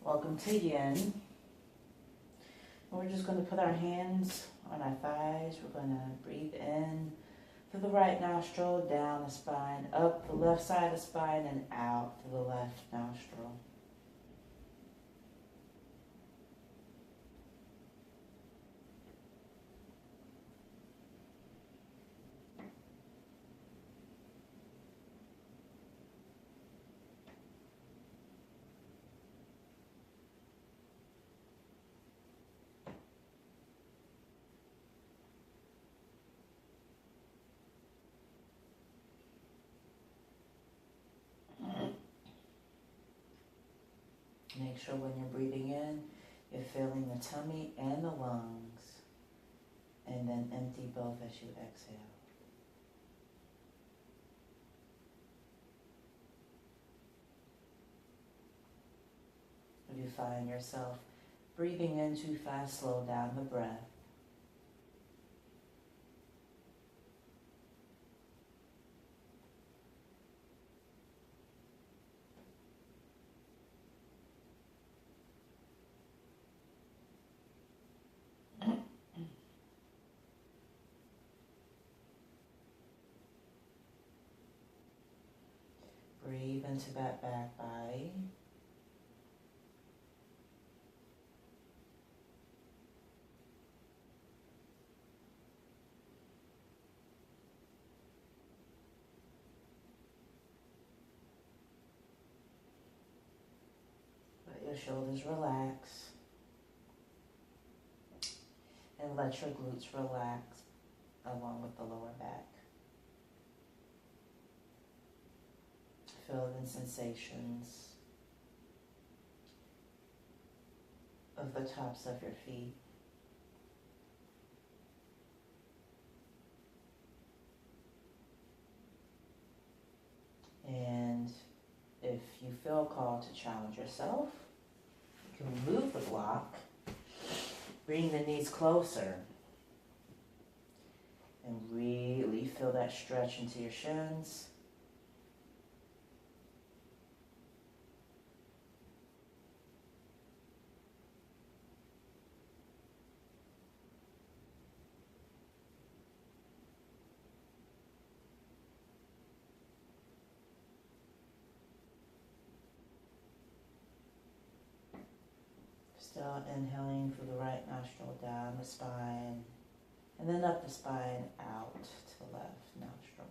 Welcome to Yin. And we're just going to put our hands on our thighs. We're going to breathe in through the right nostril, down the spine, up the left side of the spine, and out through the left nostril. Make sure when you're breathing in, you're filling the tummy and the lungs, and then empty both as you exhale. If you find yourself breathing in too fast, slow down the breath. Breathe into that back body. Let your shoulders relax. And let your glutes relax along with the lower back. Feel the sensations of the tops of your feet. And if you feel called to challenge yourself, you can remove the block, bring the knees closer, and really feel that stretch into your shins. Still inhaling through the right nostril, down the spine, and then up the spine, out to the left nostril.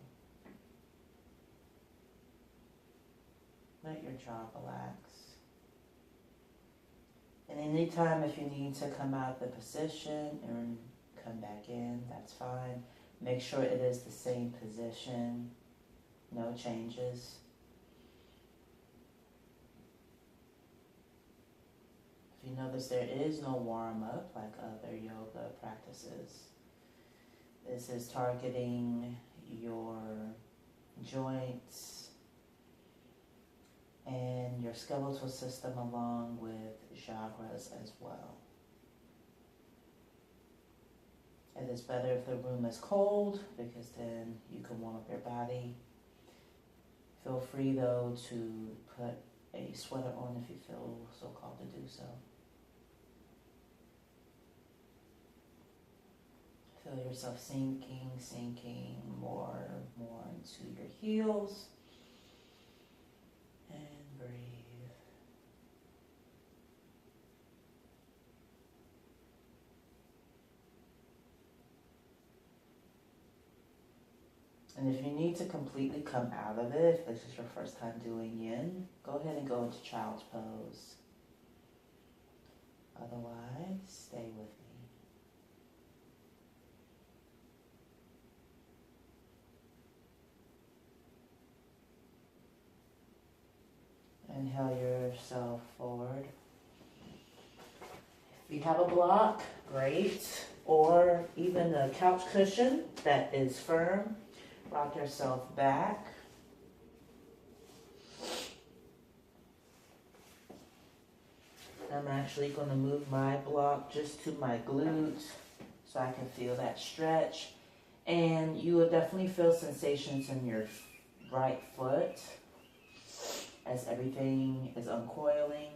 Let your jaw relax. And anytime if you need to come out of the position and come back in, that's fine. Make sure it is the same position, no changes. If you notice there is no warm-up like other yoga practices, this is targeting your joints and your skeletal system along with chakras as well. It is better if the room is cold because then you can warm up your body. Feel free though to put a sweater on if you feel so called to do so. Feel yourself sinking more into your heels. And breathe. And if you need to completely come out of it, if this is your first time doing Yin, go ahead and go into Child's Pose. Otherwise, stay with me. Inhale yourself forward. If you have a block, great. Or even a couch cushion that is firm, rock yourself back. I'm actually going to move my block just to my glutes so I can feel that stretch. And you will definitely feel sensations in your right foot as everything is uncoiling.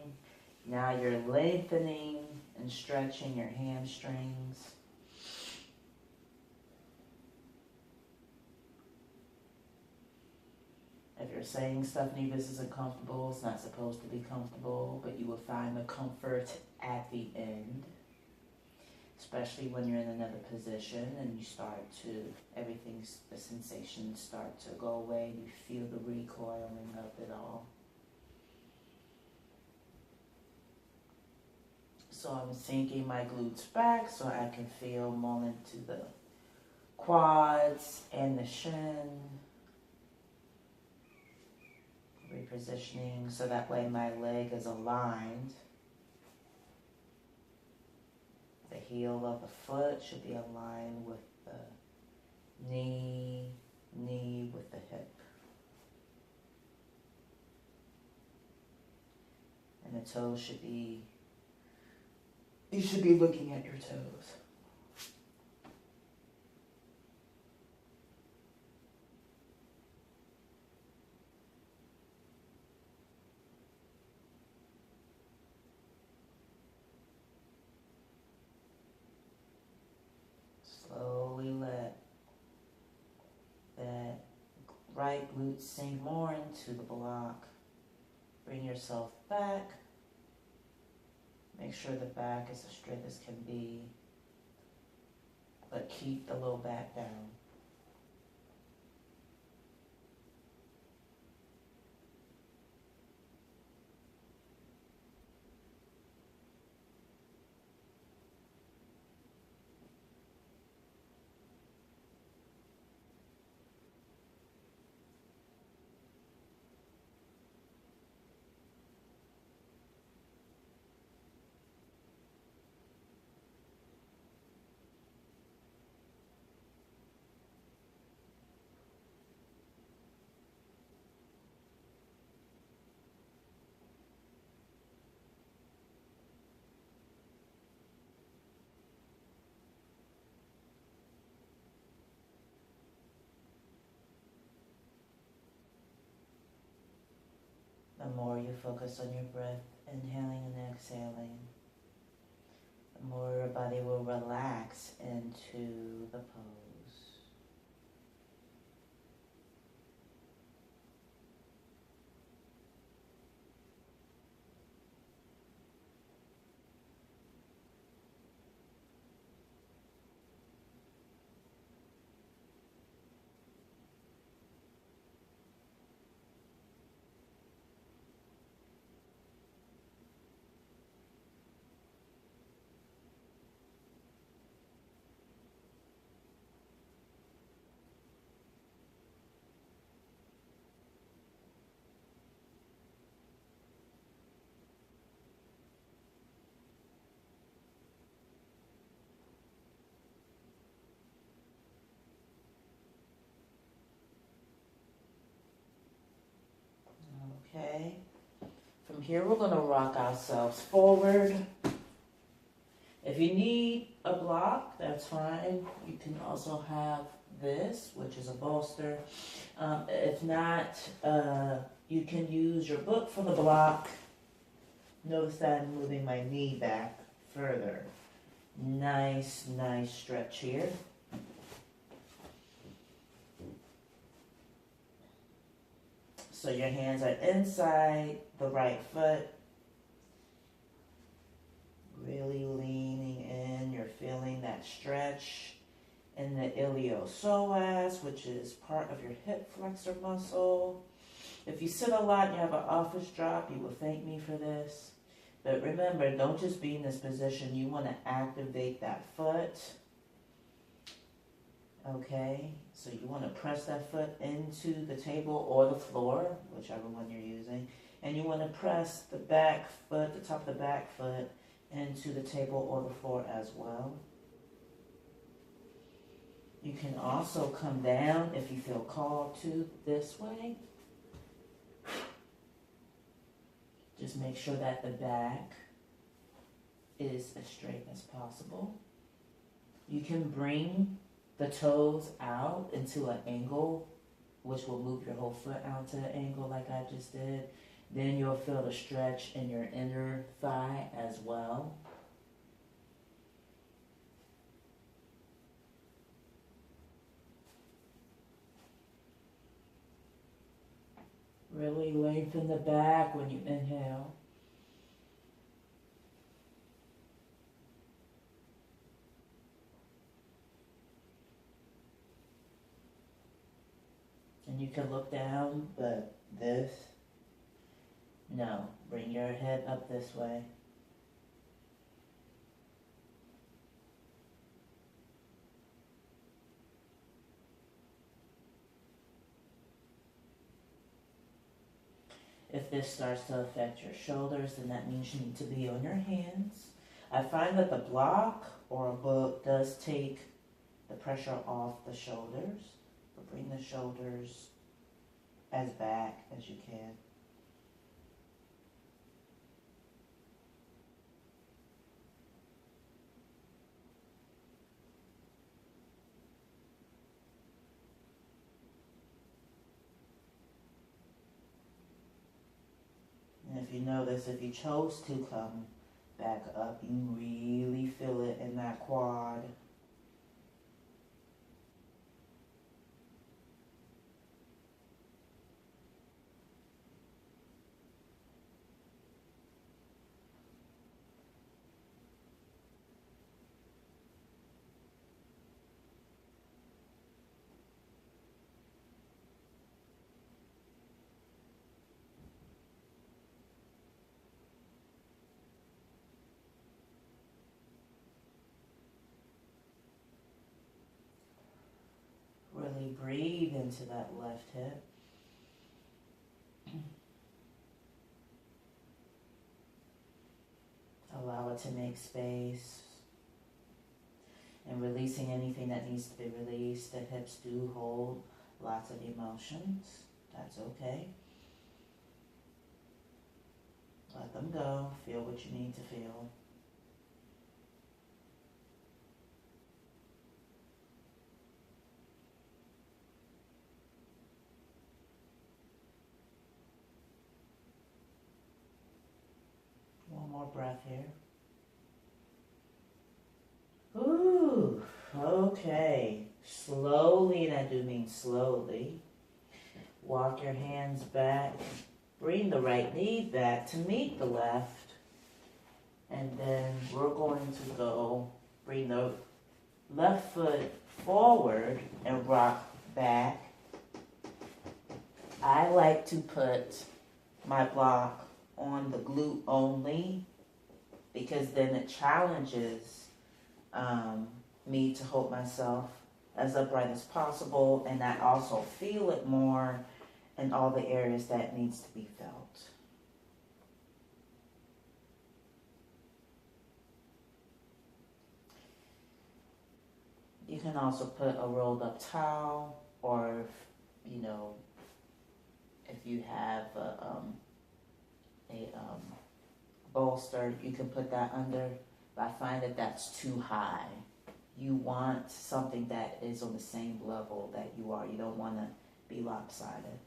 Now you're lengthening and stretching your hamstrings. If you're saying, Stephanie, this isn't comfortable, it's not supposed to be comfortable, but you will find the comfort at the end. Especially when you're in another position and you start to, the sensations start to go away. You feel the recoiling of it all. So I'm sinking my glutes back so I can feel more into the quads and the shin. Repositioning so that way my leg is aligned. The heel of the foot should be aligned with the knee with the hip. And the toes should be, you should be looking at your toes. Slowly let that right glute sink more into the block. Bring yourself back. Make sure the back is as straight as can be, but keep the low back down. The more you focus on your breath, inhaling and exhaling, the more your body will relax into the pose. Okay. From here, we're going to rock ourselves forward. If you need a block, that's fine. You can also have this, which is a bolster. If not, you can use your book for the block. Notice that I'm moving my knee back further. Nice stretch here. So your hands are inside the right foot. Really leaning in. You're feeling that stretch in the iliopsoas, which is part of your hip flexor muscle. If you sit a lot and you have an office drop, you will thank me for this. But remember, don't just be in this position. You want to activate that foot. Okay, so you want to press that foot into the table or the floor, whichever one you're using. And you want to press the back foot, the top of the back foot, into the table or the floor as well. You can also come down if you feel called to this way. Just make sure that the back is as straight as possible. You can bring the toes out into an angle, which will move your whole foot out to an angle like I just did. Then you'll feel the stretch in your inner thigh as well. Really lengthen the back when you inhale. And you can look down, but this, no, bring your head up this way. If this starts to affect your shoulders, then that means you need to be on your hands. I find that the block or a book does take the pressure off the shoulders, but bring the shoulders as back as you can. And if you notice, if you chose to come back up, you really feel it in that quad. Really breathe into that left hip. Allow it to make space. And releasing anything that needs to be released. The hips do hold lots of emotions. That's okay. Let them go. Feel what you need to feel. One more breath here. Ooh, okay. Slowly, and I do mean slowly, walk your hands back. Bring the right knee back to meet the left. And then we're going to go bring the left foot forward and rock back. I like to put my block on the glute only because then it challenges me to hold myself as upright as possible, and I also feel it more in all the areas that needs to be felt. You can also put a rolled up towel, or if you have a bolster, you can put that under. But I find that that's too high. You want something that is on the same level that you are. You don't want to be lopsided.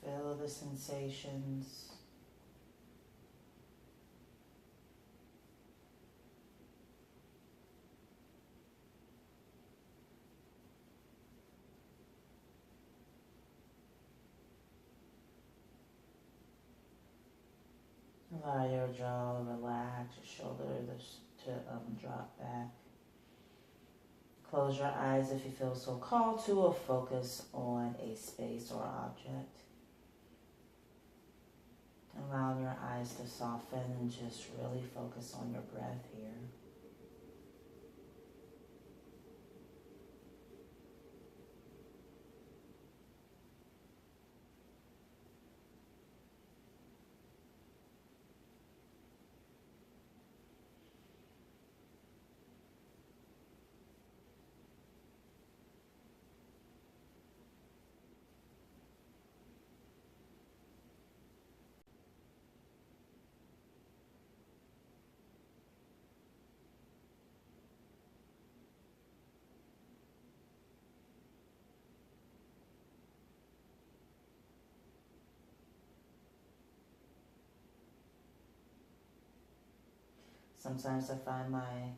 Feel the sensations. Allow your jaw to relax, your shoulders to drop back. Close your eyes if you feel so called to, or focus on a space or object. Allow your eyes to soften and just really focus on your breath here. Sometimes I find my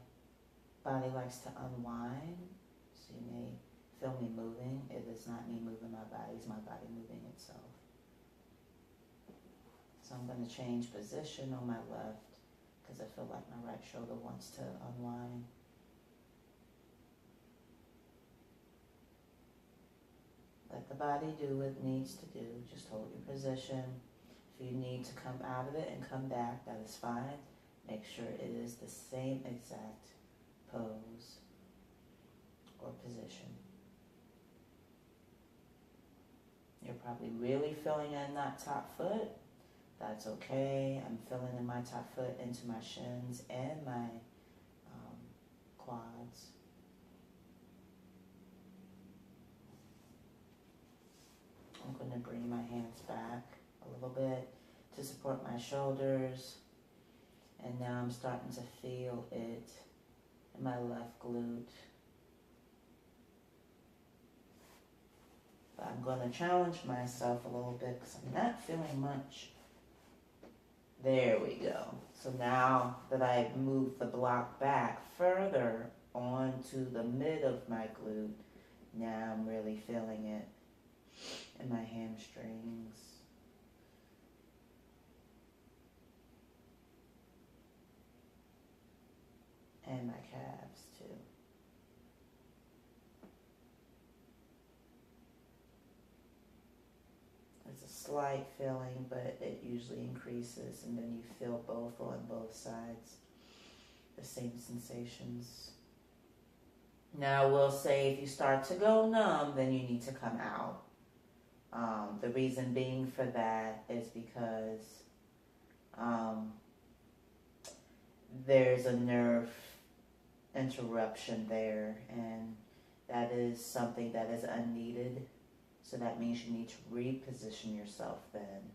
body likes to unwind, so you may feel me moving. It is not me moving my body, it's my body moving itself. So I'm going to change position on my left because I feel like my right shoulder wants to unwind. Let the body do what it needs to do. Just hold your position. If you need to come out of it and come back, that is fine. Make sure it is the same exact pose or position. You're probably really feeling in that top foot. That's okay. I'm feeling in my top foot into my shins and my quads. I'm going to bring my hands back a little bit to support my shoulders. And now I'm starting to feel it in my left glute. But I'm going to challenge myself a little bit because I'm not feeling much. There we go. So now that I've moved the block back further onto the mid of my glute, now I'm really feeling it in my hamstrings. And my calves too. It's a slight feeling, but it usually increases, and then you feel both on both sides, the same sensations. Now I will say if you start to go numb, then you need to come out. The reason being for that is because there's a nerve interruption there, and that is something that is unneeded. So that means you need to reposition yourself then,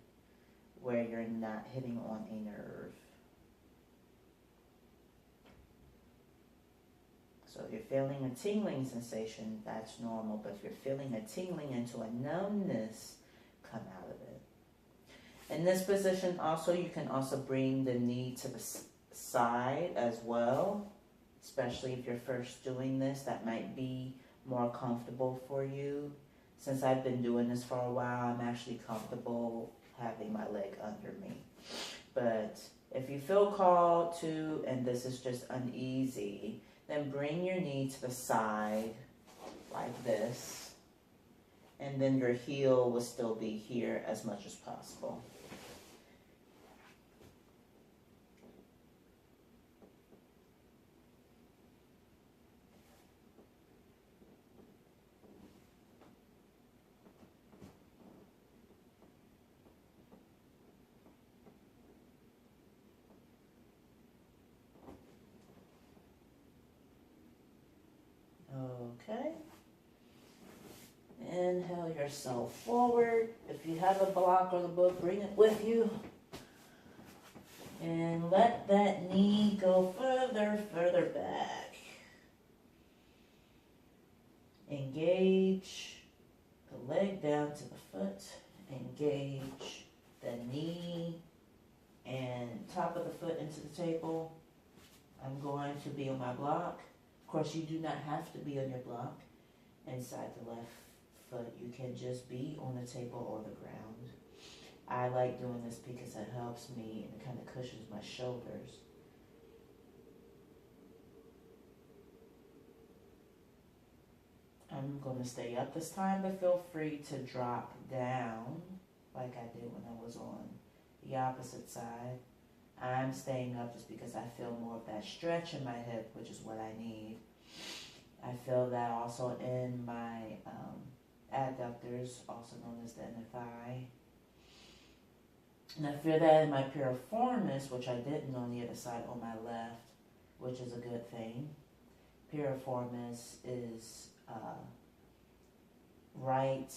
where you're not hitting on a nerve. So if you're feeling a tingling sensation, that's normal. But if you're feeling a tingling into a numbness, come out of it. In this position also, you can also bring the knee to the side as well, especially if you're first doing this. That might be more comfortable for you. Since I've been doing this for a while, I'm actually comfortable having my leg under me. But if you feel called to, and this is just uneasy, then bring your knee to the side like this. And then your heel will still be here as much as possible. Okay. Inhale yourself forward. If you have a block or the book, bring it with you. And let that knee go further back. Engage the leg down to the foot. Engage the knee and top of the foot into the table. I'm going to be on my block. Of course, you do not have to be on your block. Inside the left foot, you can just be on the table or the ground. I like doing this because it helps me and it kind of cushions my shoulders. I'm going to stay up this time, but feel free to drop down like I did when I was on the opposite side. I'm staying up just because I feel more of that stretch in my hip, which is what I need. I feel that also in my adductors, also known as the inner thigh. And I feel that in my piriformis, which I didn't on the other side on my left, which is a good thing. Piriformis is right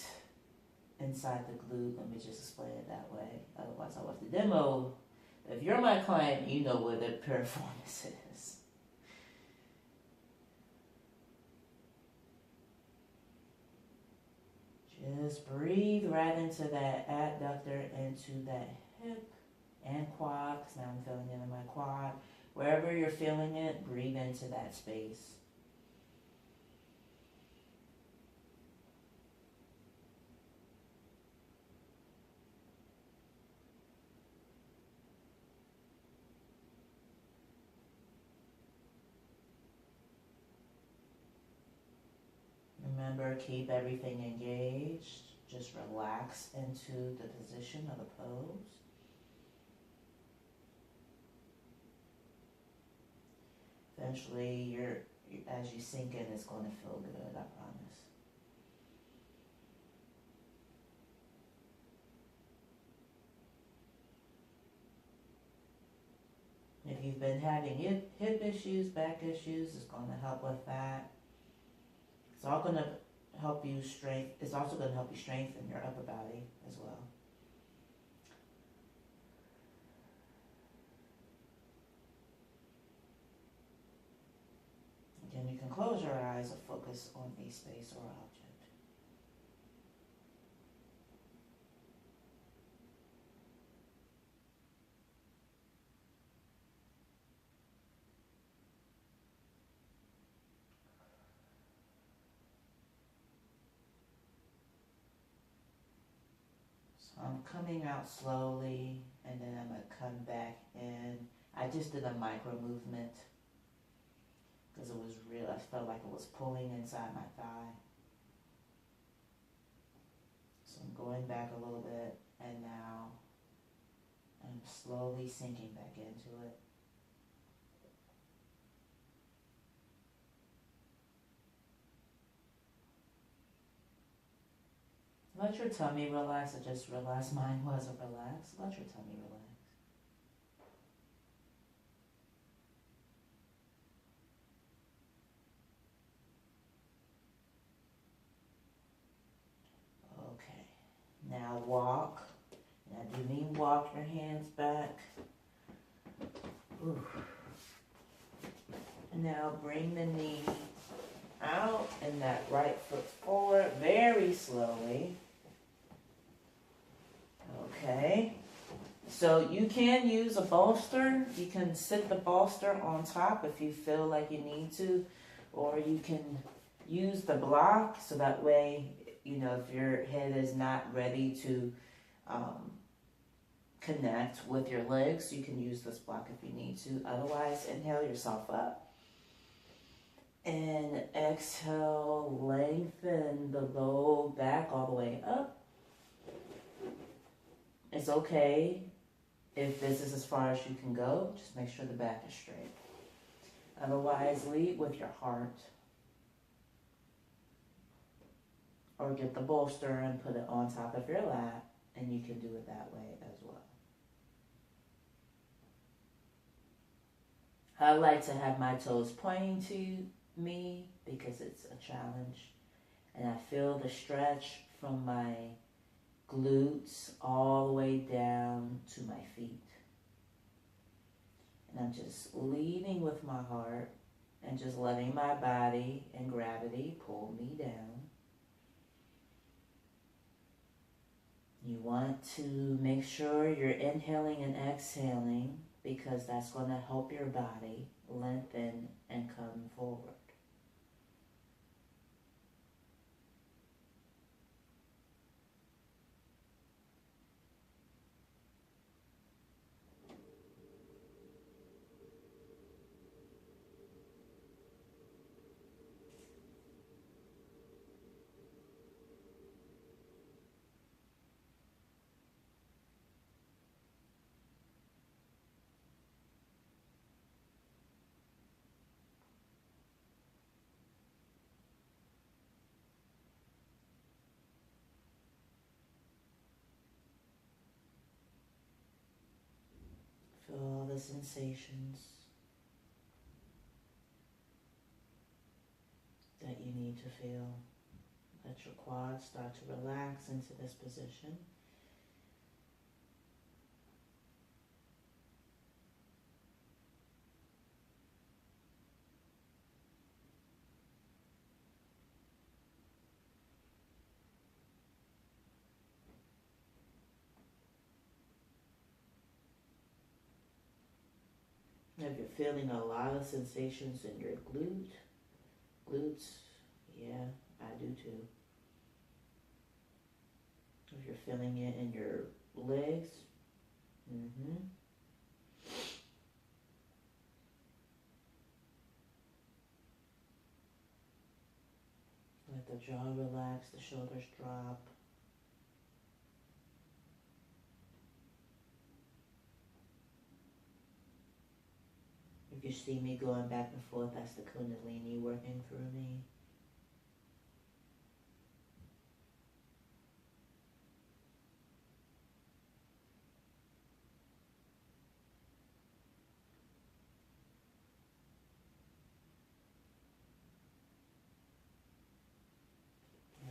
inside the glute. Let me just explain it that way. Otherwise, I'll have to demo. If you're my client, you know where the piriformis is. Just breathe right into that adductor, into that hip and quad, because now I'm feeling it in my quad, Wherever you're feeling it, breathe into that space. Remember, keep everything engaged. Just relax into the position of the pose. Eventually, as you sink in, it's going to feel good, I promise. If you've been having hip issues, back issues, it's going to help with that. It's all going to help you It's also going to help you strengthen your upper body as well. Again, you can close your eyes or focus on a space or object. So I'm coming out slowly, and then I'm going to come back in. I just did a micro movement because it was real. I felt like it was pulling inside my thigh. So I'm going back a little bit, and now I'm slowly sinking back into it. Let your tummy relax. I just realized mine wasn't relaxed. Let your tummy relax. Okay, now walk. And I do mean walk your hands back. Ooh. And now bring the knee out and that right foot forward very slowly. Okay. So you can use a bolster. You can sit the bolster on top if you feel like you need to, or you can use the block so that way, if your head is not ready to connect with your legs, you can use this block if you need to. Otherwise, inhale yourself up. And exhale, lengthen the low back all the way up. It's okay if this is as far as you can go. Just make sure the back is straight. Otherwise, lead with your heart. Or get the bolster and put it on top of your lap, and you can do it that way as well. I like to have my toes pointing to me because it's a challenge. And I feel the stretch from my glutes all the way down to my feet. And I'm just leading with my heart and just letting my body and gravity pull me down. You want to make sure you're inhaling and exhaling because that's going to help your body lengthen and come forward. Feel all the sensations that you need to feel. Let your quads start to relax into this position. If you're feeling a lot of sensations in your glutes, yeah, I do too. If you're feeling it in your legs, let the jaw relax, the shoulders drop. If you see me going back and forth, that's the Kundalini working through me.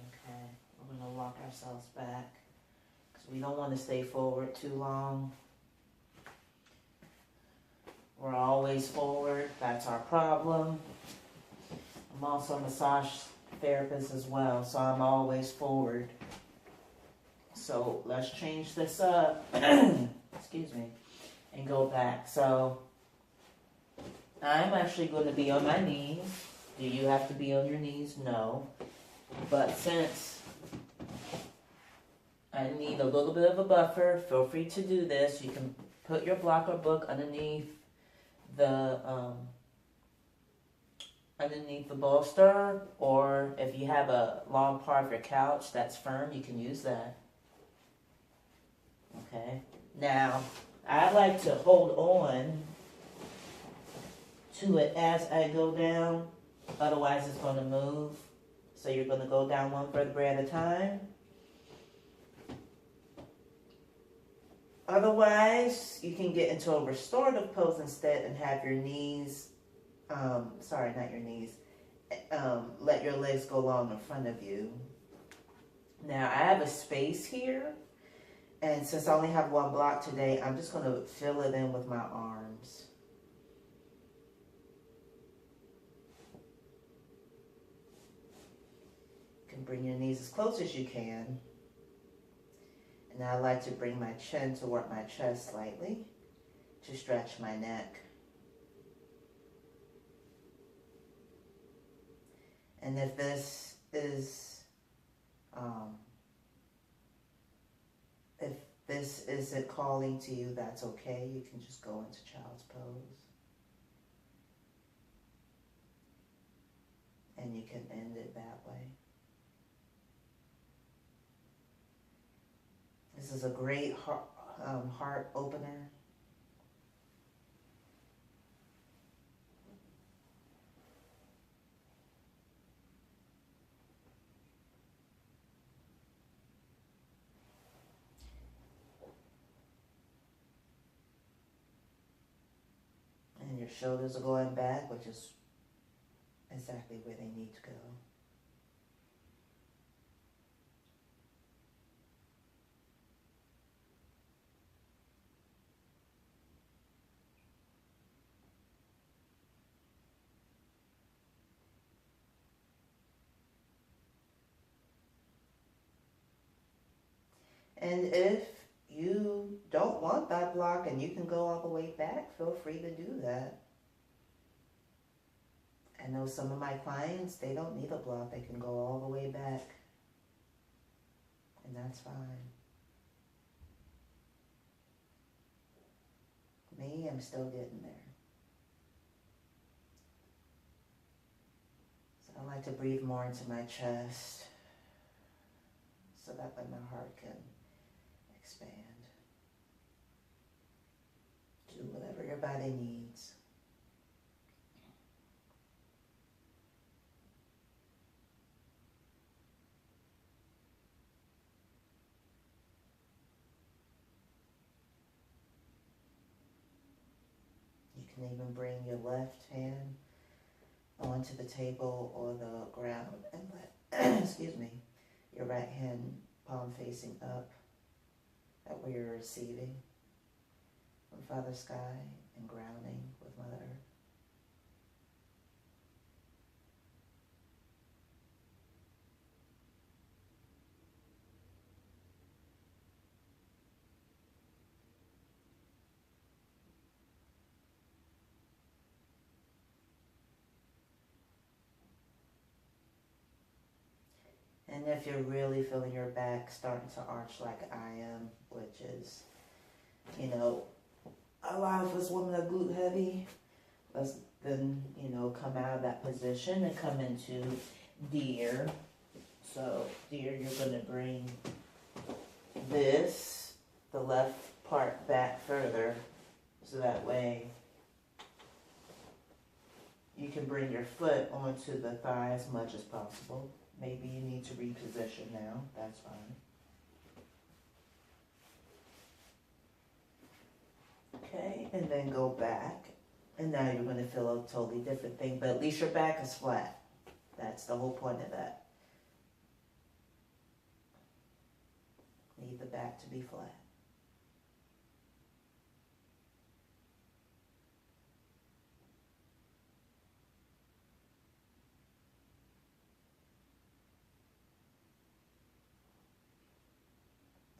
Okay, we're going to walk ourselves back because we don't want to stay forward too long. We're always forward. That's our problem. I'm also a massage therapist as well, so I'm always forward. So let's change this up, excuse me, and go back. So I'm actually going to be on my knees. Do you have to be on your knees? No. But since I need a little bit of a buffer, feel free to do this. You can put your block or book underneath the bolster, or if you have a long part of your couch that's firm, you can use that. Okay. Now, I like to hold on to it as I go down. Otherwise, it's going to move. So you're going to go down one vertebrae at a time. Otherwise, you can get into a restorative pose instead and have your knees, sorry, not your knees, let your legs go long in front of you. Now, I have a space here, and since I only have one block today, I'm just going to fill it in with my arms. You can bring your knees as close as you can. And I like to bring my chin toward my chest slightly to stretch my neck. And if this isn't calling to you, that's okay. You can just go into child's pose. And you can end it that way. This is a great heart opener. And your shoulders are going back, which is exactly where they need to go. And if you don't want that block and you can go all the way back, feel free to do that. I know some of my clients, they don't need a block. They can go all the way back. And that's fine. Me, I'm still getting there. So I like to breathe more into my chest so that way my heart can expand. Do whatever your body needs. You can even bring your left hand onto the table or the ground and let, excuse me, your right hand palm facing up at where you're receiving from Father Sky and grounding with Mother Earth. And if you're really feeling your back starting to arch like I am, which is, you know, a lot of us women are glute heavy, let's then, you know, come out of that position and come into deer. So deer, you're going to bring this, the left part back further, so that way you can bring your foot onto the thigh as much as possible. Maybe you need to reposition now, that's fine. Okay, and then go back. And now you're going to feel a totally different thing, but at least your back is flat. That's the whole point of that. Need the back to be flat.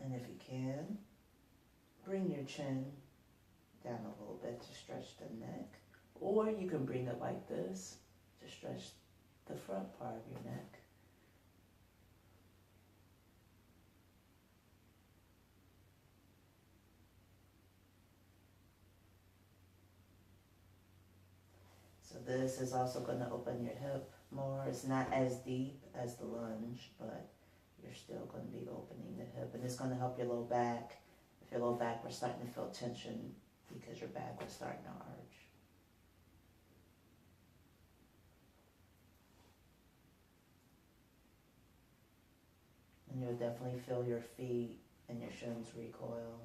And if you can, bring your chin down a little bit to stretch the neck. Or you can bring it like this to stretch the front part of your neck. So this is also going to open your hip more. It's not as deep as the lunge, but you're still going to be opening the hip. And it's going to help your low back. If your low back was starting to feel tension because your back was starting to arch. And you'll definitely feel your feet and your shins recoil.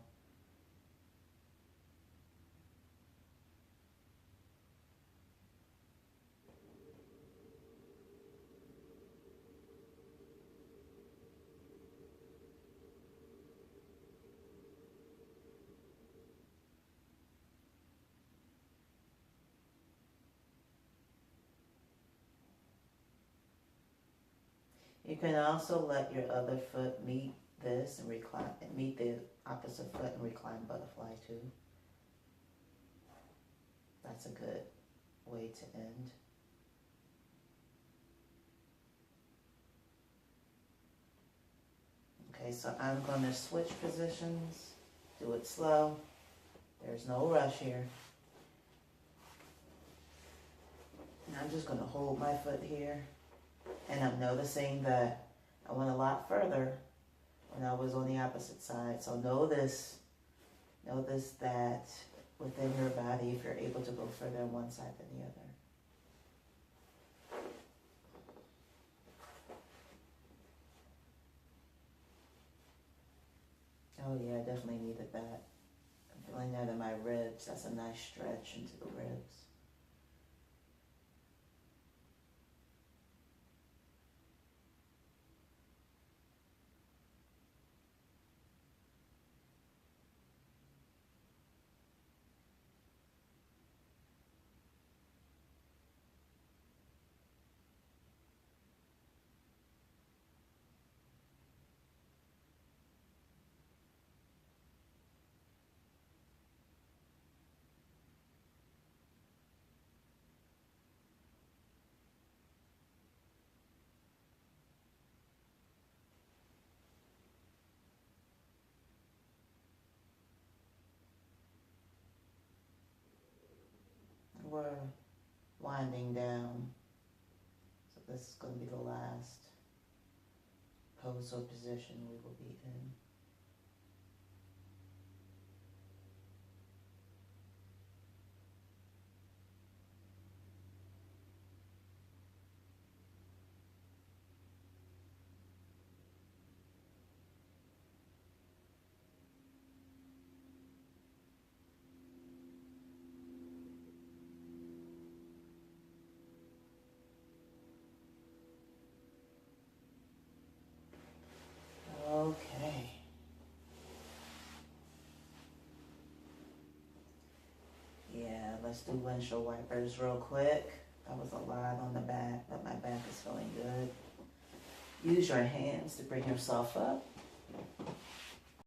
You can also let your other foot meet this and recline, meet the opposite foot and recline butterfly too. That's a good way to end. Okay, so I'm going to switch positions, do it slow. There's no rush here. And I'm just going to hold my foot here. And I'm noticing that I went a lot further when I was on the opposite side. So notice that within your body, if you're able to go further on one side than the other. Oh yeah, I definitely needed that. I'm feeling that in my ribs. That's a nice stretch into the ribs. We're winding down. So this is going to be the last pose or position we will be in. Okay. Yeah, let's do windshield wipers real quick. That was a lot on the back, but my back is feeling good. Use your hands to bring yourself up.